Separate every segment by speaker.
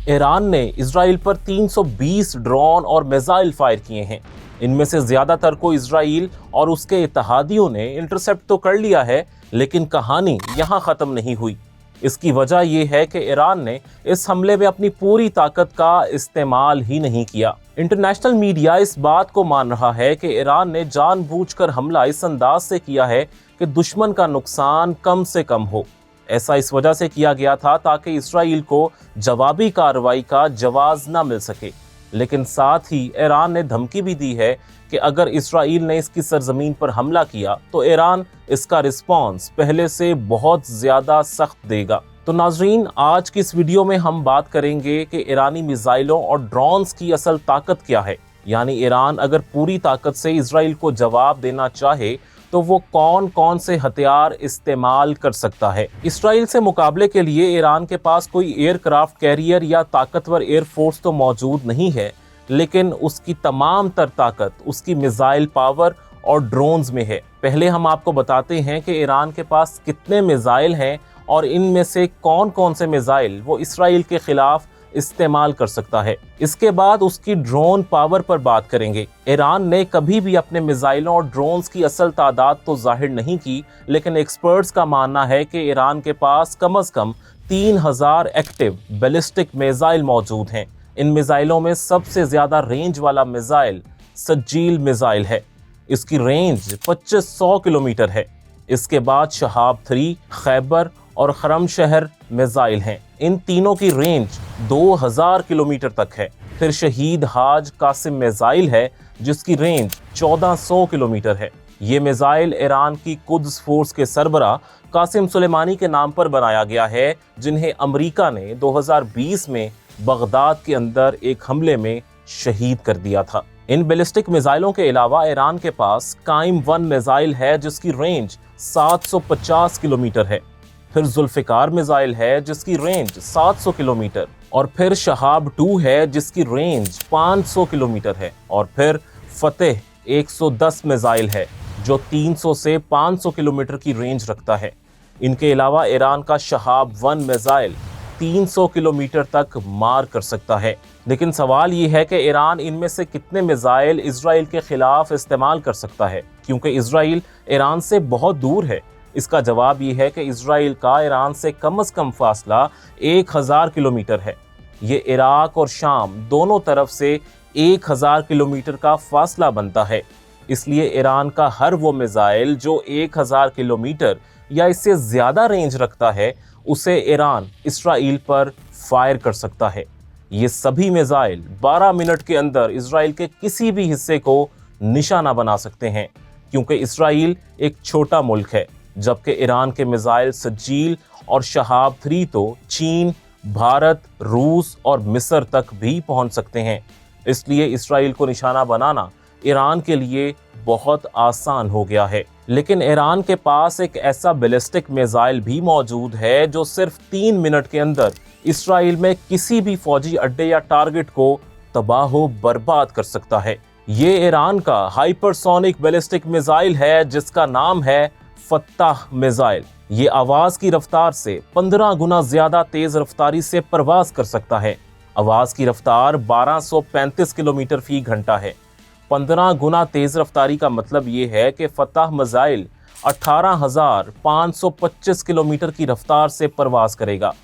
Speaker 1: Iran ने Israel पर 320 drone और मिसाइल फायर किए हैं। इनमें से ज्यादातर को इजराइल और उसके इत्तेहादियों ने इंटरसेप्ट तो कर लिया है, लेकिन कहानी यहां खत्म नहीं हुई। इसकी वजह यह है कि ईरान ने इस हमले में अपनी पूरी ताकत का इस्तेमाल ही नहीं किया। इंटरनेशनल मीडिया इस बात को मान रहा है कि ईरान ने जानबूझकर हमला इस अंदाज से किया है कि दुश्मन का नुकसान कम से कम हो। ऐसा इस वजह से किया गया था ताकि इसराइल को जवाबी कार्रवाई का जवाब न मिल सके। लेकिन साथ ही ईरान ने धमकी भी दी है कि अगर इसराइल ने इसकी सरजमीन पर हमला किया तो ईरान इसका रिस्पॉन्स पहले से बहुत ज्यादा सख्त देगा। तो नाजरीन, आज की इस वीडियो में हम बात करेंगे कि ईरानी मिसाइलों और ड्रोन्स की असल ताकत क्या है। यानी ईरान अगर पूरी ताकत से इसराइल को जवाब देना चाहे तो वो कौन कौन से हथियार इस्तेमाल कर सकता है। इसराइल से मुकाबले के लिए ईरान के पास कोई एयरक्राफ्ट कैरियर या ताकतवर एयरफोर्स तो मौजूद नहीं है, लेकिन उसकी तमाम तर ताकत उसकी मिसाइल पावर और ड्रोन्स में है। पहले हम आपको बताते हैं कि ईरान के पास कितने मिसाइल हैं और इनमें से कौन कौन से मिसाइल वो इसराइल के खिलाफ इस्तेमाल कर सकता है। इसके बाद उसकी ड्रोन पावर पर बात करेंगे। ईरान ने कभी भी अपने मिसाइलों और ड्रोन्स की असल तादाद तो जाहिर नहीं की, लेकिन एक्सपर्ट्स का मानना है कि ईरान के पास कम से कम 3000 एक्टिव बैलिस्टिक मिसाइल मौजूद हैं। इन मिसाइलों में सबसे ज्यादा रेंज वाला मिसाइल सज्जील मिसाइल है। इसकी रेंज 2500 किलोमीटर है। इसके बाद शहाब 3, खैबर और खरमशहर मिसाइल हैं। इन तीनों की रेंज 2000 किलोमीटर तक है। फिर शहीद हाज कासिम मिसाइल है जिसकी रेंज 1400 किलोमीटर है। ये मिसाइल ईरान की कुद्स फोर्स के सरबराह कासिम सुलेमानी के नाम पर बनाया गया है, जिन्हें अमेरिका ने 2020 में बगदाद के अंदर एक हमले में शहीद कर दिया था। इन बैलिस्टिक मिसाइलों के अलावा ईरान के पास काइम 1 मिसाइल है जिसकी रेंज 750 किलोमीटर है। फिर जुल्फिकार मिसाइल है जिसकी रेंज 700 किलोमीटर, और फिर शहाब 2 है जिसकी रेंज 500 किलोमीटर है, और फिर फतेह 110 मिसाइल है जो 300 से 500 किलोमीटर की रेंज रखता है। इनके अलावा ईरान का शहाब 1 मिसाइल 300 किलोमीटर तक मार कर सकता है। लेकिन सवाल ये है कि ईरान इनमें से कितने मिसाइल इजराइल के खिलाफ इस्तेमाल कर सकता है, क्योंकि इजराइल ईरान से बहुत दूर है। इसका जवाब ये है कि इजराइल का ईरान से कम फासला 1000 किलोमीटर है। ये इराक और शाम दोनों तरफ से 1000 किलोमीटर का फासला बनता है। इसलिए ईरान का हर वो मिसाइल जो 1000 किलोमीटर या इससे ज़्यादा रेंज रखता है उसे ईरान इसराइल पर फायर कर सकता है। ये सभी मिसाइल 12 मिनट के अंदर इसराइल के किसी भी हिस्से को निशाना बना सकते हैं, क्योंकि इसराइल एक छोटा मुल्क है, जबकि ईरान के मिसाइल सज्जील और शहाब 3 तो चीन, भारत, रूस और मिस्र तक भी पहुंच सकते हैं। इसलिए इसराइल को निशाना बनाना ईरान के लिए बहुत आसान हो गया है। लेकिन ईरान के पास एक ऐसा बैलिस्टिक मिसाइल भी मौजूद है जो सिर्फ 3 मिनट के अंदर इसराइल में किसी भी फौजी अड्डे या टारगेट को तबाह बर्बाद कर सकता है। ये ईरान का हाइपरसोनिक बैलिस्टिक मिसाइल है जिसका नाम है फत्ताह मिसाइल। ये आवाज की रफ्तार से 15 गुना ज्यादा तेज रफ्तारी से परवाज कर सकता है। आवाज की रफ्तार 1235 किलोमीटर फी घंटा है। 15 गुना तेज रफ्तारी का मतलब ये है कि फत्ताह मिसाइल 18,525 किलोमीटर की रफ्तार से परवाज करेगा।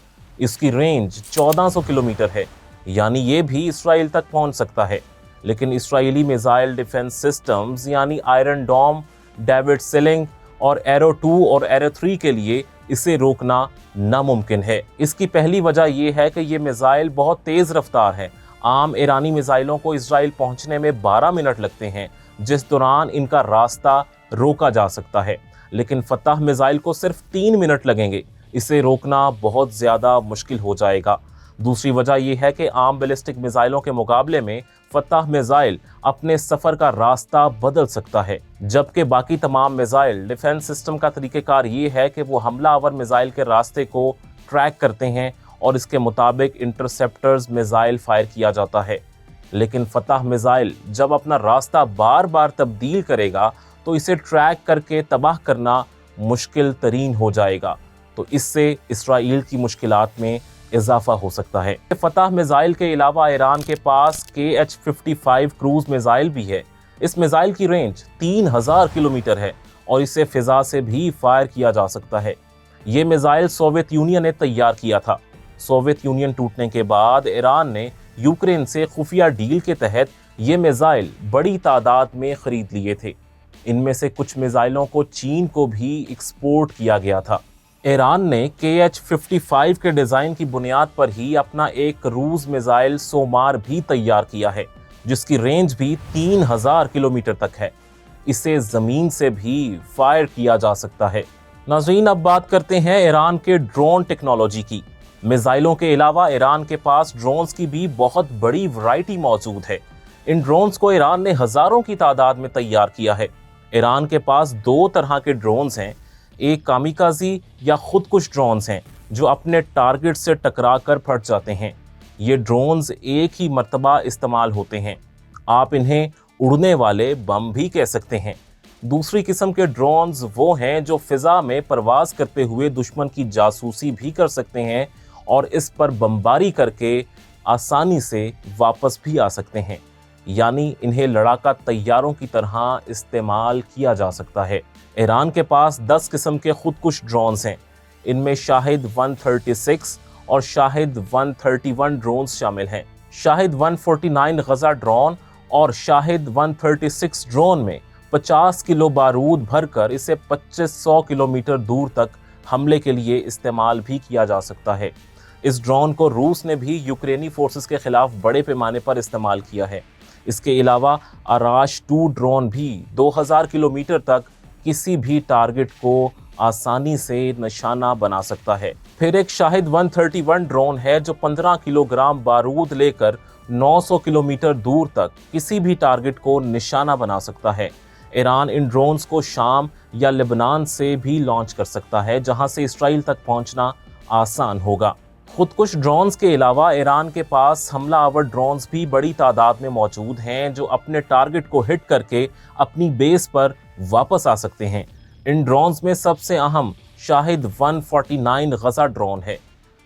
Speaker 1: इसकी रेंज 1400 किलोमीटर है, यानी ये भी इसराइल तक पहुंच सकता है। लेकिन इसराइली मिसाइल डिफेंस सिस्टम्स यानी आयरन डोम, डेविड सिलिंग और एरो 2 और एरो 3 के लिए इसे रोकना नामुमकिन है। इसकी पहली वजह यह है कि ये मिसाइल बहुत तेज रफ्तार है। आम ईरानी मिसाइलों को इसराइल पहुंचने में 12 मिनट लगते हैं, जिस दौरान इनका रास्ता रोका जा सकता है। लेकिन फत्ताह मिसाइल को सिर्फ 3 मिनट लगेंगे। इसे रोकना बहुत ज़्यादा मुश्किल हो जाएगा। दूसरी वजह यह है कि आम बैलिस्टिक मिसाइलों के मुकाबले में फत्ताह मिसाइल अपने सफ़र का रास्ता बदल सकता है, जबकि बाकी तमाम मिसाइल डिफेंस सिस्टम का तरीक़ेकार ये है कि वो हमलावर मिसाइल के रास्ते को ट्रैक करते हैं और इसके मुताबिक इंटरसेप्टर्स मिसाइल फायर किया जाता है। लेकिन फत्ताह मिसाइल जब अपना रास्ता बार बार तब्दील करेगा तो इसे ट्रैक करके तबाह करना मुश्किल तरीन हो जाएगा। तो इससे इसराइल की मुश्किलात में इजाफा हो सकता है। फतह मिसाइल के अलावा ईरान के पास KH-55 क्रूज मिसाइल भी है। इस मिसाइल की रेंज 3000 किलोमीटर है और इसे फिजा से भी फायर किया जा सकता है। ये मिसाइल सोवियत यूनियन ने तैयार किया था। सोवियत यूनियन टूटने के बाद ईरान ने यूक्रेन से खुफिया डील के तहत ये मिसाइल बड़ी तादाद में खरीद लिए थे। इनमें से कुछ मिसाइलों को चीन को भी एक्सपोर्ट किया गया था। ईरान ने KH-55 के डिजाइन की बुनियाद पर ही अपना एक क्रूज मिसाइल सोमार भी तैयार किया है, जिसकी रेंज भी 3000 किलोमीटर तक है। इसे जमीन से भी फायर किया जा सकता है। नाज़रीन, अब बात करते हैं ईरान के ड्रोन टेक्नोलॉजी की। मिसाइलों के अलावा ईरान के पास ड्रोन्स की भी बहुत बड़ी वैरायटी मौजूद है। इन ड्रोन्स को ईरान ने हजारों की तादाद में तैयार किया है। ईरान के पास दो तरह के ड्रोन्स हैं। एक कामिकाजी या खुदकुश ड्रोन्स हैं जो अपने टारगेट से टकरा कर फट जाते हैं। ये ड्रोन्स एक ही मर्तबा इस्तेमाल होते हैं। आप इन्हें उड़ने वाले बम भी कह सकते हैं। दूसरी किस्म के ड्रोन्स वो हैं जो फिजा में परवाज करते हुए दुश्मन की जासूसी भी कर सकते हैं और इस पर बमबारी करके आसानी से वापस भी आ सकते हैं, यानी इन्हें लड़ाका तैयारों की तरह इस्तेमाल किया जा सकता है। ईरान के पास 10 किस्म के खुदकुश ड्रोन्स हैं। इनमें शाहिद 136 और शाहिद 131 ड्रोन्स शामिल हैं। शाहिद 149 गजा ड्रोन और शाहिद 136 ड्रोन में 50 किलो बारूद भरकर इसे 2500 किलोमीटर दूर तक हमले के लिए इस्तेमाल भी किया जा सकता है। इस ड्रोन को रूस ने भी यूक्रेनी फोर्सेस के खिलाफ बड़े पैमाने पर इस्तेमाल किया है। इसके अलावा आराश 2 ड्रोन भी 2000 किलोमीटर तक किसी भी टारगेट को आसानी से निशाना बना सकता है। फिर एक शाहिद 131 ड्रोन है जो 15 किलोग्राम बारूद लेकर 900 किलोमीटर दूर तक किसी भी टारगेट को निशाना बना सकता है। ईरान इन ड्रोन्स को शाम या लेबनान से भी लॉन्च कर सकता है, जहां से इसराइल तक पहुंचना आसान होगा। खुदकुश ड्रोन्स के अलावा ईरान के पास हमला आवर ड्रोन्स भी बड़ी तादाद में मौजूद हैं जो अपने टारगेट को हिट करके अपनी बेस पर वापस आ सकते हैं। इन ड्रोन्स में सबसे अहम शाहिद 149 गजा ड्रोन है।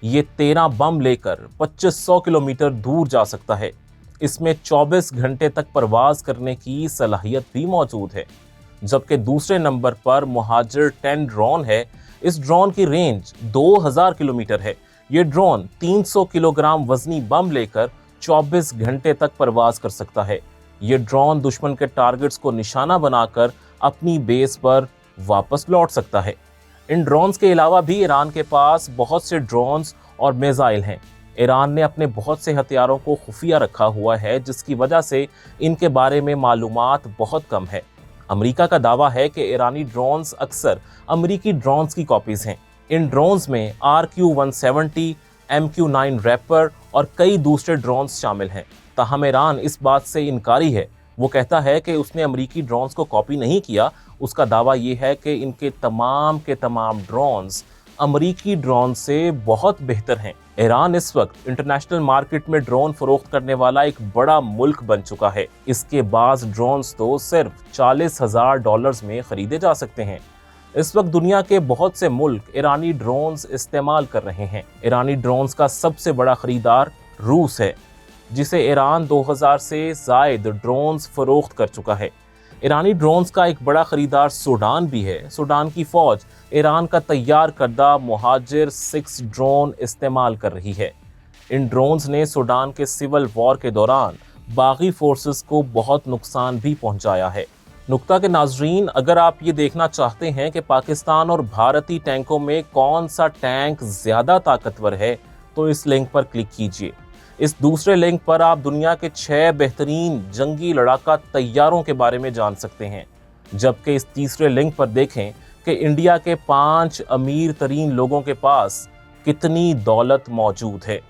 Speaker 1: ये 13 बम लेकर 2500 किलोमीटर दूर जा सकता है। इसमें 24 घंटे तक परवाज करने की सलाहियत भी मौजूद है। जबकि दूसरे नंबर पर मुहाजिर 10 ड्रोन है। इस ड्रोन की रेंज 2000 किलोमीटर है। ये ड्रोन 300 किलोग्राम वजनी बम लेकर 24 घंटे तक परवाज कर सकता है। ये ड्रोन दुश्मन के टारगेट्स को निशाना बनाकर अपनी बेस पर वापस लौट सकता है। इन ड्रोन्स के अलावा भी ईरान के पास बहुत से ड्रोन्स और मिसाइल हैं। ईरान ने अपने बहुत से हथियारों को खुफिया रखा हुआ है, जिसकी वजह से इनके बारे में मालूमात बहुत कम है। अमेरिका का दावा है कि ईरानी ड्रोन्स अक्सर अमेरिकी ड्रोन्स की कॉपीज हैं। इन ड्रोन्स में RQ-170, MQ-9 रैपर और कई दूसरे ड्रोन्स शामिल हैं। ताहम ईरान इस बात से इनकारी है। वो कहता है कि उसने अमेरिकी ड्रोन्स को कॉपी नहीं किया। उसका दावा ये है कि इनके तमाम के तमाम ड्रोन्स अमेरिकी ड्रोन से बहुत बेहतर हैं। ईरान इस वक्त इंटरनेशनल मार्केट में ड्रोन फरोख्त करने वाला एक बड़ा मुल्क बन चुका है। इसके बाद ड्रोन्स तो सिर्फ $40,000 में खरीदे जा सकते हैं। इस वक्त दुनिया के बहुत से मुल्क ईरानी ड्रोन्स इस्तेमाल कर रहे हैं। ईरानी ड्रोन्स का सबसे बड़ा खरीदार रूस है, जिसे ईरान 2000 से ज़ायद ड्रोन्स फरोख्त कर चुका है। ईरानी ड्रोन्स का एक बड़ा खरीदार सूडान भी है। सूडान की फौज ईरान का तैयार करदा मुहाजिर 6 ड्रोन इस्तेमाल कर रही है। इन ड्रोन्स ने सूडान के सिविल वॉर के दौरान बागी फोर्सेस को बहुत नुकसान भी पहुंचाया है। नुक्ता के नाजरीन, अगर आप ये देखना चाहते हैं कि पाकिस्तान और भारतीय टैंकों में कौन सा टैंक ज़्यादा ताकतवर है, तो इस लिंक पर क्लिक कीजिए। इस दूसरे लिंक पर आप दुनिया के 6 बेहतरीन जंगी लड़ाका तैयारों के बारे में जान सकते हैं, जबकि इस तीसरे लिंक पर देखें कि इंडिया के 5 अमीर तरीन लोगों के पास कितनी दौलत मौजूद है।